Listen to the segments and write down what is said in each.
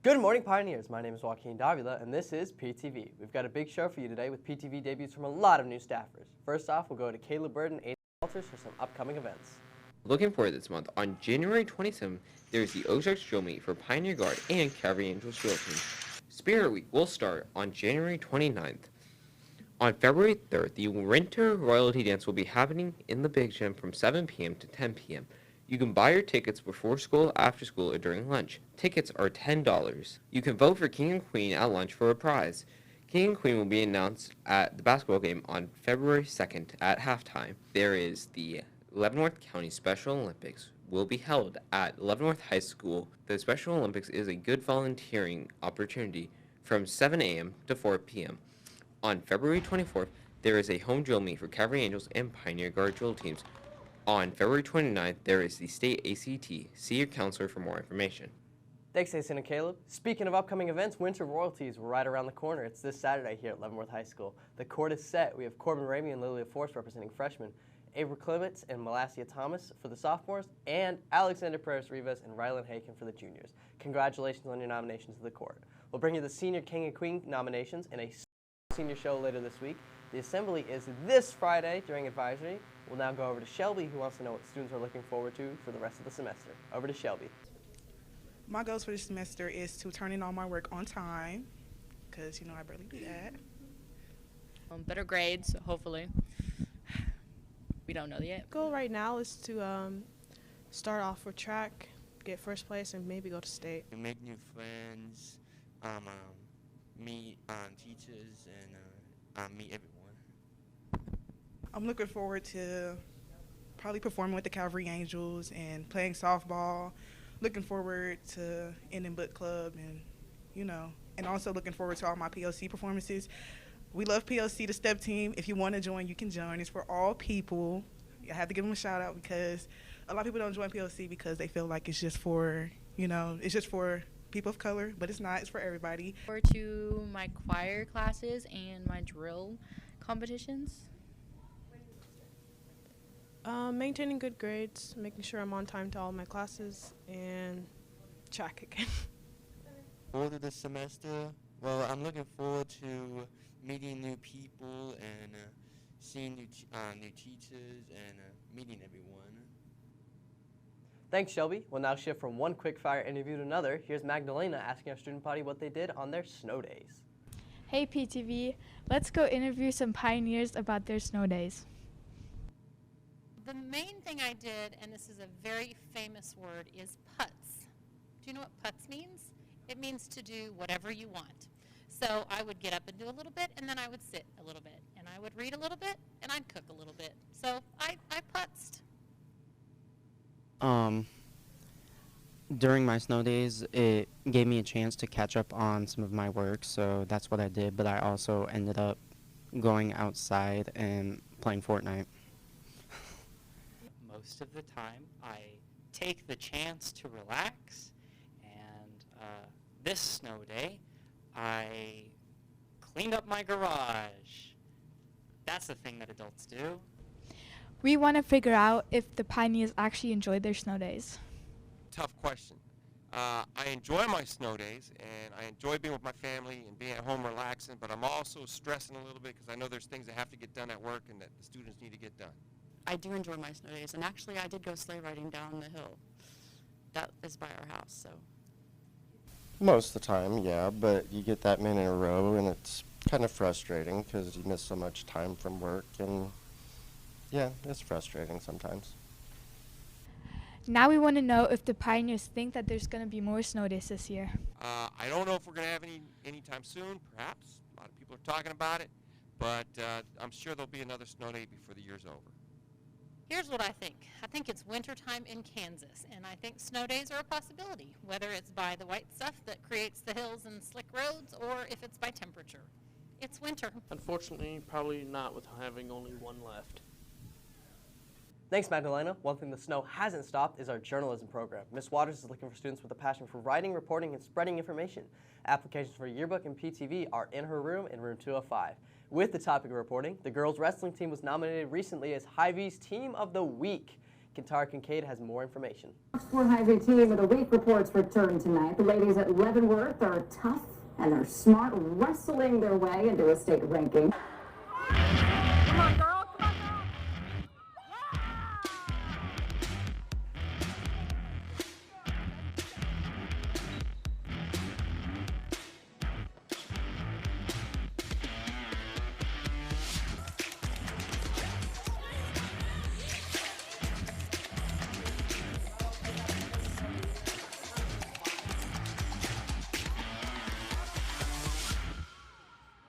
Good morning, Pioneers. My name is Joaquin Davila, and this is PTV. We've got a big show for you today with PTV debuts from a lot of new staffers. First off, we'll go to Caleb Bird and Aiden Walters for some upcoming events. Looking forward this month, on January 27th, there is the Ozarks Drill Meet for Pioneer Guard and Cavalry Angels Drill Team. Spirit Week will start on January 29th. On February 3rd, the Winter Royalty Dance will be happening in the Big Gym from 7 p.m. to 10 p.m. You can buy your tickets before school, after school, or during lunch. Tickets are $10. You can vote for King and Queen at lunch for a prize. King and Queen will be announced at the basketball game on February 2nd at halftime. There is the Leavenworth County Special Olympics will be held at Leavenworth High School. The Special Olympics is a good volunteering opportunity from 7 a.m. to 4 p.m. On February 24th, there is a home drill meet for Cavalry Angels and Pioneer Guard drill teams. On February 29th, there is the State ACT. See your counselor for more information. Thanks, Aiden and Caleb. Speaking of upcoming events, Winter Royalties were right around the corner. It's this Saturday here at Leavenworth High School. The court is set. We have Corbin Ramey and Lilia Force representing freshmen, Avery Clements and Malasia Thomas for the sophomores, and Alexander Perez Rivas and Rylan Haken for the juniors. Congratulations on your nominations to the court. We'll bring you the Senior King and Queen nominations in a senior show later this week. The assembly is this Friday during advisory. We'll now go over to Shelby, who wants to know what students are looking forward to for the rest of the semester. Over to Shelby. My goals for this semester is to turn in all my work on time, because, I barely do that. Better grades, hopefully. We don't know yet. Goal right now is to start off for track, get first place, and maybe go to state. Make new friends, meet teachers, and meet everyone. I'm looking forward to probably performing with the Cavalry Angels and playing softball. Looking forward to ending book club and also looking forward to all my PLC performances. We love PLC, the STEP team. If you want to join, you can join. It's for all people. I have to give them a shout out because a lot of people don't join PLC because they feel like it's just for, it's just for people of color, but it's not. It's for everybody. Forward to my choir classes and my drill competitions. Maintaining good grades, making sure I'm on time to all my classes, and track again. Forward to the semester, well, I'm looking forward to meeting new people and seeing new teachers and meeting everyone. Thanks, Shelby. We'll now shift from one quick-fire interview to another. Here's Magdalena asking our student body what they did on their snow days. Hey PTV, let's go interview some pioneers about their snow days. The main thing I did, and this is a very famous word, is putz. Do you know what putz means? It means to do whatever you want. So I would get up and do a little bit, and then I would sit a little bit, and I would read a little bit, and I'd cook a little bit. So I putzed. During my snow days, it gave me a chance to catch up on some of my work, so that's what I did, but I also ended up going outside and playing Fortnite. Most of the time, I take the chance to relax, and this snow day, I cleaned up my garage. That's the thing that adults do. We want to figure out if the pioneers actually enjoyed their snow days. Tough question. I enjoy my snow days, and I enjoy being with my family and being at home relaxing, but I'm also stressing a little bit because I know there's things that have to get done at work and that the students need to get done. I do enjoy my snow days, and actually I did go sleigh riding down the hill. That is by our house, so. Most of the time, yeah, but you get that many in a row, and it's kind of frustrating because you miss so much time from work, and yeah, it's frustrating sometimes. Now we want to know if the pioneers think that there's going to be more snow days this year. I don't know if we're going to have any anytime soon, perhaps. A lot of people are talking about it, but I'm sure there'll be another snow day before the year's over. Here's what I think. I think it's wintertime in Kansas, and I think snow days are a possibility, whether it's by the white stuff that creates the hills and slick roads, or if it's by temperature. It's winter. Unfortunately, probably not with having only one left. Thanks, Magdalena. One thing the snow hasn't stopped is our journalism program. Ms. Waters is looking for students with a passion for writing, reporting, and spreading information. Applications for yearbook and PTV are in her room in room 205. With the topic of reporting, the girls wrestling team was nominated recently as Hy-Vee's Team of the Week. Katara Kincaid has more information. Fox 4 High Team of the Week reports return tonight. The ladies at Leavenworth are tough and they're smart, wrestling their way into a state ranking. Come on, girl.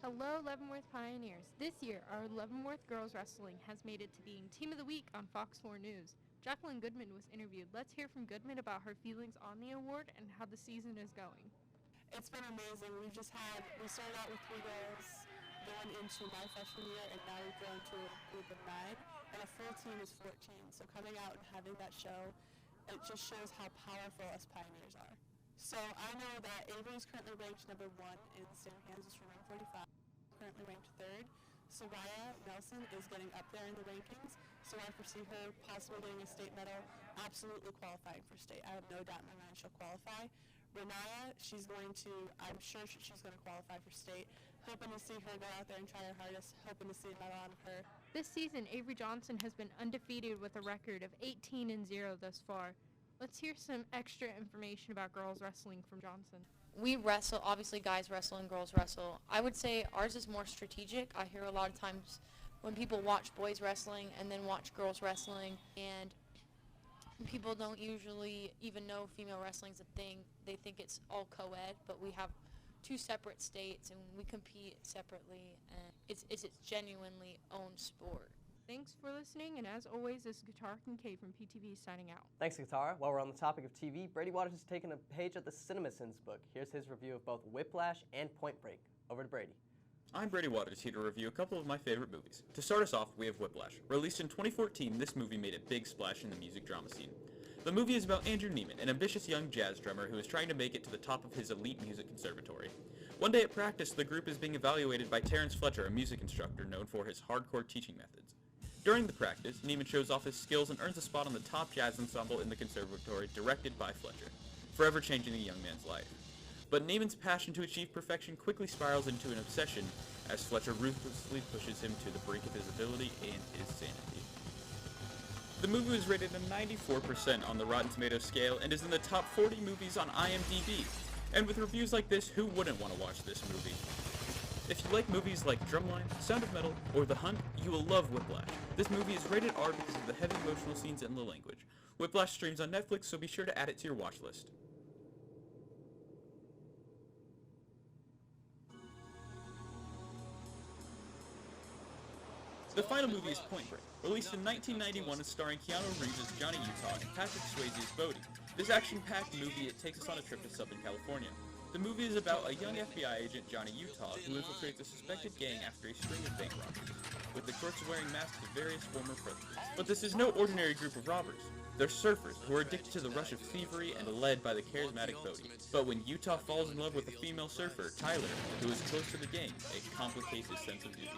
Hello, Leavenworth Pioneers. This year, our Leavenworth Girls Wrestling has made it to being Team of the Week on Fox 4 News. Jacqueline Goodman was interviewed. Let's hear from Goodman about her feelings on the award and how the season is going. It's been amazing. We started out with 3 girls going into my freshman year, and now we've grown to a group of 9, and a full team is 14. So coming out and having that show, it just shows how powerful us Pioneers are. So I know that Avery's currently ranked number 1 in the state of Kansas for rank 45. Currently ranked 3rd. Soraya Nelson is getting up there in the rankings, so I foresee her possibly getting a state medal, absolutely qualifying for state. I have no doubt in my mind she'll qualify. Renaya, I'm sure she's going to qualify for state. Hoping to see her go out there and try her hardest, hoping to see a medal out of her. This season, Avery Johnson has been undefeated with a record of 18-0 thus far. Let's hear some extra information about girls wrestling from Johnson. We wrestle, obviously guys wrestle and girls wrestle. I would say ours is more strategic. I hear a lot of times when people watch boys wrestling and then watch girls wrestling, and people don't usually even know female wrestling's a thing. They think it's all co-ed, but we have 2 separate states and we compete separately, and it's genuinely own sport. Thanks for listening, and as always, this is Katara Kincaid from PTV signing out. Thanks, Katara. While we're on the topic of TV, Brady Waters has taken a page at the CinemaSins book. Here's his review of both Whiplash and Point Break. Over to Brady. I'm Brady Waters, here to review a couple of my favorite movies. To start us off, we have Whiplash. Released in 2014, this movie made a big splash in the music drama scene. The movie is about Andrew Neiman, an ambitious young jazz drummer who is trying to make it to the top of his elite music conservatory. One day at practice, the group is being evaluated by Terrence Fletcher, a music instructor known for his hardcore teaching methods. During the practice, Neiman shows off his skills and earns a spot on the top jazz ensemble in the conservatory, directed by Fletcher, forever changing the young man's life. But Neiman's passion to achieve perfection quickly spirals into an obsession as Fletcher ruthlessly pushes him to the brink of his ability and his sanity. The movie was rated a 94% on the Rotten Tomatoes scale and is in the top 40 movies on IMDb. And with reviews like this, who wouldn't want to watch this movie? If you like movies like Drumline, Sound of Metal, or The Hunt, you will love Whiplash. This movie is rated R because of the heavy emotional scenes and the language. Whiplash streams on Netflix, so be sure to add it to your watch list. The final movie is Point Break. Released in 1991 and starring Keanu Reeves as Johnny Utah and Patrick Swayze as Bodie. This action-packed movie takes us on a trip to Southern California. The movie is about a young FBI agent, Johnny Utah, who infiltrates a suspected gang after a string of bank robberies, with the crooks wearing masks of various former presidents. But this is no ordinary group of robbers. They're surfers who are addicted to the rush of thievery and led by the charismatic Bodie. But when Utah falls in love with a female surfer, Tyler, who is close to the gang, it complicates his sense of duty.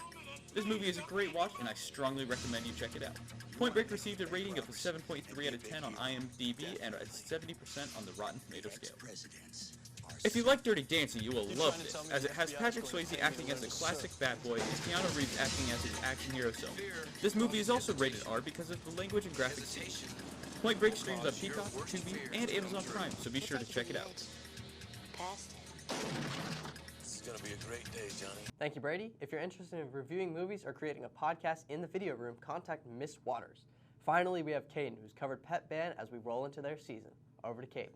This movie is a great watch, and I strongly recommend you check it out. Point Break received a rating of a 7.3 out of 10 on IMDb and a 70% on the Rotten Tomatoes scale. If you like Dirty Dancing, you will love this, as it has Patrick Swayze acting as a classic bad boy and Keanu Reeves acting as his action hero self. This movie is also rated R because of the language and graphic scenes. Point Break streams on Peacock, Tubi, and Amazon Prime, so be sure to check it out. This is going to be a great day, Johnny. Thank you, Brady. If you're interested in reviewing movies or creating a podcast in the video room, contact Miss Waters. Finally, we have Caden, who's covered Pep Band as we roll into their season. Over to Caden.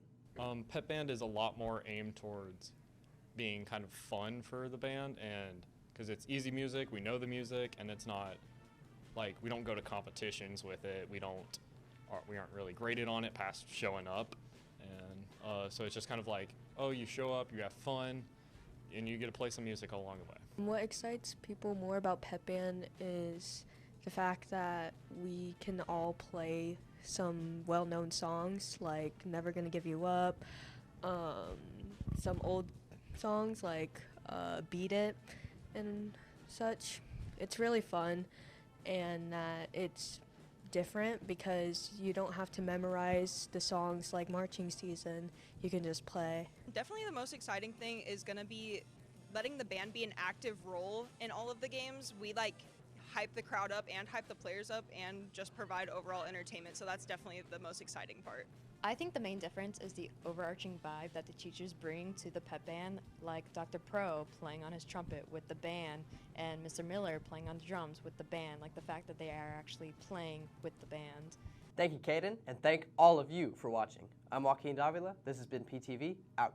Pep Band is a lot more aimed towards being kind of fun for the band, and because it's easy music, we know the music, and it's not like we don't go to competitions with it. We aren't really graded on it past showing up, and so it's just kind of like, oh, you show up, you have fun, and you get to play some music along the way. What excites people more about Pep Band is the fact that we can all play some well-known songs like Never Gonna Give You Up, some old songs like Beat It and such. It's really fun, and it's different because you don't have to memorize the songs like marching season. You can just play. Definitely the most exciting thing is going to be letting the band be an active role in all of the games. We hype the crowd up and hype the players up and just provide overall entertainment. So that's definitely the most exciting part. I think the main difference is the overarching vibe that the teachers bring to the pep band, like Dr. Pro playing on his trumpet with the band and Mr. Miller playing on the drums with the band, like the fact that they are actually playing with the band. Thank you, Caden, and thank all of you for watching. I'm Joaquin Davila. This has been PTV, out.